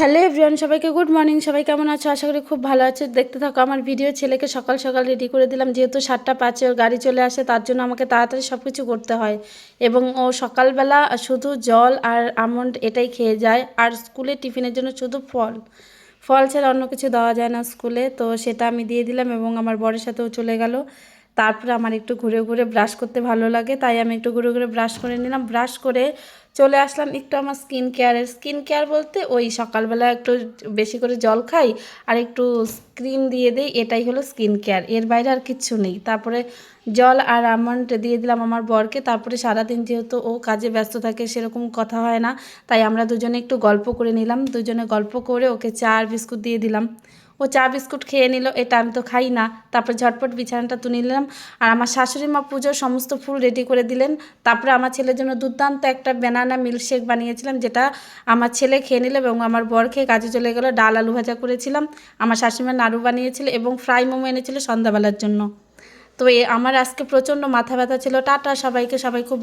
Hello everyone, সবাইকে good morning. সবাই কেমন আছো? আশা করি খুব ভালো আছে। দেখতে থাকো আমার ভিডিও। ছেলেকে সকাল সকাল রেডি করে দিলাম, যেহেতু 7:05 ওর গাড়ি চলে আসে, তার জন্য আমাকে তাড়াতাড়ি সব কিছু করতে হয়। এবং ও সকালবেলা শুধু জল আর আমন্ড এটাই খেয়ে যায়, আর স্কুলে টিফিনের জন্য শুধু ফল ফল ছাড়া অন্য কিছু দেওয়া যায় না স্কুলে। তো সেটা আমি দিয়ে দিলাম এবং আমার বরের সাথেও চলে গেল। তারপরে আমার একটু ঘুরে ঘুরে ব্রাশ করতে ভালো লাগে, তাই আমি একটু ঘুরে ঘুরে ব্রাশ করে নিলাম। ব্রাশ করে চলে আসলাম একটু আমার স্কিন কেয়ার বলতে ওই সকালবেলা একটু বেশি করে জল খাই আর একটু ক্রিম দিয়ে দিই, এটাই হলো স্কিন কেয়ার। এর বাইরে আর কিচ্ছু নেই। তারপরে জল আর আমন্ড দিয়ে দিলাম আমার বরকে। তারপরে সারাদিন যেহেতু ও কাজে ব্যস্ত থাকে, সেরকম কথা হয় না, তাই আমরা দুজনে একটু গল্প করে নিলাম। দুজনে গল্প করে ওকে চা আর বিস্কুট দিয়ে দিলাম। ও চা বিস্কুট খেয়ে নিল, এটা আমি তো খাই না। তারপর ঝটপট বিছানাটা তুলে নিলাম। আর আমার শাশুড়ি মা পুজোর সমস্ত ফুল রেডি করে দিলেন। তারপরে আমার ছেলের জন্য দুর্দান্ত একটা ব্যানানা মিল্কশেক বানিয়েছিলাম, যেটা আমার ছেলে খেয়ে নিল এবং আমার বর খেয়ে কাজে চলে গেল। ডাল আলু ভাজা করেছিলাম, আমার শাশুড়িমা নাড়ু বানিয়েছিল এবং ফ্রাই মোমো এনেছিল সন্ধ্যাবেলার জন্য। তো আমার আজকে প্রচণ্ড মাথা ব্যথা ছিল। টাটা সবাইকে, সবাই খুব